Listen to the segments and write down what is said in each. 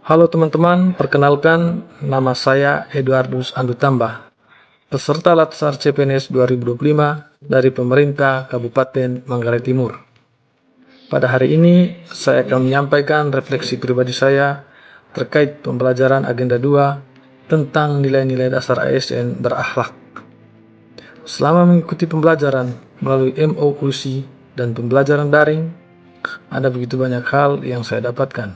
Halo teman-teman, perkenalkan nama saya Eduardus Andutambah, peserta Latsar CPNS 2025 dari pemerintah Kabupaten Manggarai Timur. Pada hari ini, saya akan menyampaikan refleksi pribadi saya terkait pembelajaran Agenda 2 tentang nilai-nilai dasar ASN berakhlak. Selama mengikuti pembelajaran melalui MOOC dan pembelajaran daring, ada begitu banyak hal yang saya dapatkan.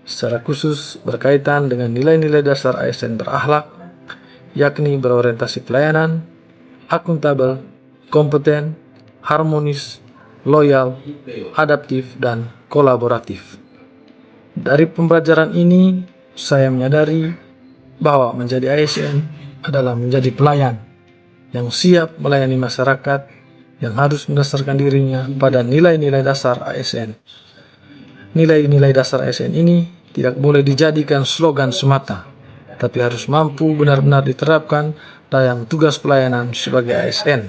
Secara khusus berkaitan dengan nilai-nilai dasar ASN berakhlak, yakni berorientasi pelayanan, akuntabel, kompeten, harmonis, loyal, adaptif, dan kolaboratif. Dari pembelajaran ini, saya menyadari bahwa menjadi ASN adalah menjadi pelayan yang siap melayani masyarakat yang harus mendasarkan dirinya pada nilai-nilai dasar ASN. Nilai-nilai dasar ASN ini tidak boleh dijadikan slogan semata, tapi harus mampu benar-benar diterapkan dalam tugas pelayanan sebagai ASN.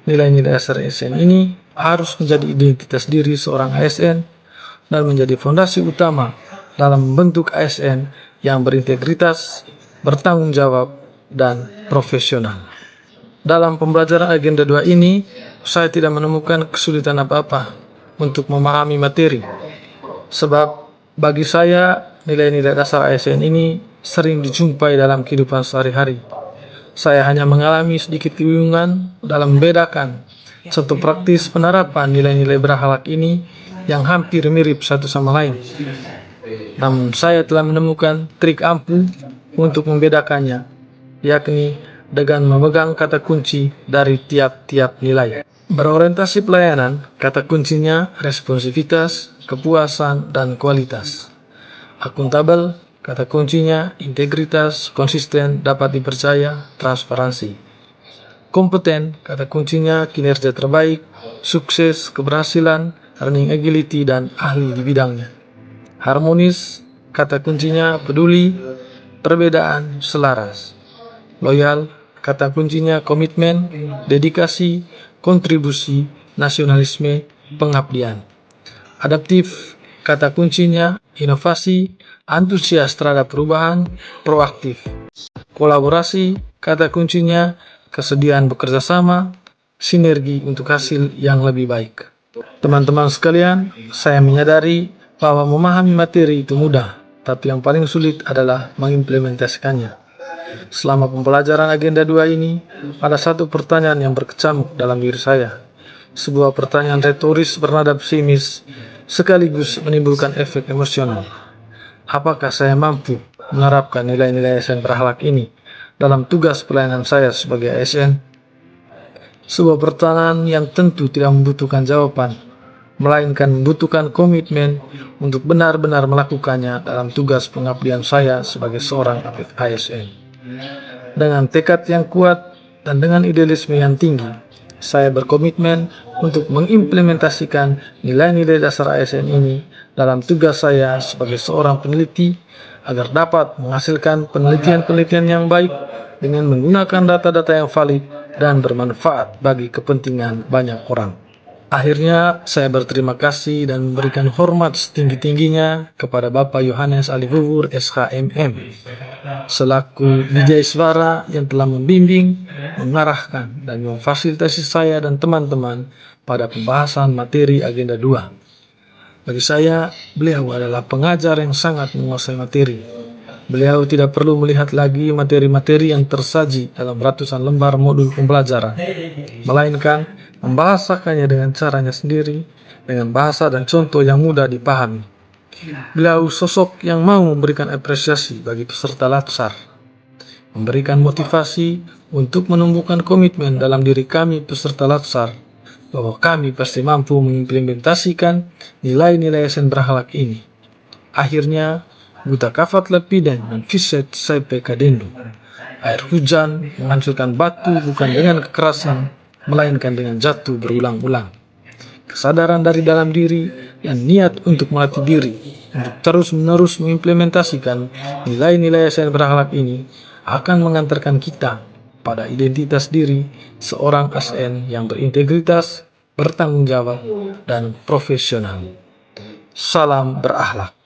Nilai-nilai dasar ASN ini harus menjadi identitas diri seorang ASN dan menjadi fondasi utama dalam membentuk ASN yang berintegritas, bertanggung jawab, dan profesional. Dalam pembelajaran Agenda 2 ini, saya tidak menemukan kesulitan apa-apa untuk memahami materi, sebab bagi saya, nilai-nilai dasar ASN ini sering dijumpai dalam kehidupan sehari-hari. Saya hanya mengalami sedikit kebingungan dalam membedakan satu praktis penerapan nilai-nilai berakhlak ini yang hampir mirip satu sama lain. Namun saya telah menemukan trik ampuh untuk membedakannya, yakni dengan memegang kata kunci dari tiap-tiap nilai. Berorientasi pelayanan, kata kuncinya responsivitas, kepuasan, dan kualitas. Akuntabel, kata kuncinya integritas, konsisten, dapat dipercaya, transparansi. Kompeten, kata kuncinya kinerja terbaik, sukses, keberhasilan, learning agility, dan ahli di bidangnya. Harmonis, kata kuncinya peduli, perbedaan, selaras. Loyal, kata kuncinya komitmen, dedikasi, kontribusi, nasionalisme, pengabdian. Adaptif, kata kuncinya inovasi, antusias terhadap perubahan, proaktif. Kolaborasi, kata kuncinya kesediaan bekerja sama, sinergi untuk hasil yang lebih baik. Teman-teman sekalian, saya menyadari bahwa memahami materi itu mudah, tapi yang paling sulit adalah mengimplementasikannya. Selama pembelajaran Agenda 2 ini, ada satu pertanyaan yang berkecamuk dalam diri saya. Sebuah pertanyaan retoris bernada pesimis, sekaligus menimbulkan efek emosional. Apakah saya mampu menerapkan nilai-nilai ASN berakhlak ini dalam tugas pelayanan saya sebagai ASN? Sebuah pertanyaan yang tentu tidak membutuhkan jawaban, melainkan membutuhkan komitmen untuk benar-benar melakukannya dalam tugas pengabdian saya sebagai seorang ASN. Dengan tekad yang kuat dan dengan idealisme yang tinggi, saya berkomitmen untuk mengimplementasikan nilai-nilai dasar ASN ini dalam tugas saya sebagai seorang peneliti agar dapat menghasilkan penelitian-penelitian yang baik dengan menggunakan data-data yang valid dan bermanfaat bagi kepentingan banyak orang. Akhirnya, saya berterima kasih dan memberikan hormat setinggi-tingginya kepada Bapak Yohanes Alihubur SHMM selaku Wijaiswara yang telah membimbing, mengarahkan, dan memfasilitasi saya dan teman-teman pada pembahasan materi Agenda 2. Bagi saya, beliau adalah pengajar yang sangat menguasai materi. Beliau tidak perlu melihat lagi materi-materi yang tersaji dalam ratusan lembar modul pembelajaran, melainkan membahasakannya dengan caranya sendiri, dengan bahasa dan contoh yang mudah dipahami. Beliau sosok yang mau memberikan apresiasi bagi peserta Latsar, memberikan motivasi untuk menumbuhkan komitmen dalam diri kami peserta Latsar, bahwa kami pasti mampu mengimplementasikan nilai-nilai ASN berakhlak ini. Akhirnya, buta kafat lepiden dan fiset sampai kadendo. Air hujan menghancurkan batu bukan dengan kekerasan, melainkan dengan jatuh berulang-ulang. Kesadaran dari dalam diri dan niat untuk melatih diri untuk terus-menerus mengimplementasikan nilai-nilai ASN berakhlak ini akan mengantarkan kita pada identitas diri seorang ASN yang berintegritas, bertanggung jawab, dan profesional. Salam berakhlak.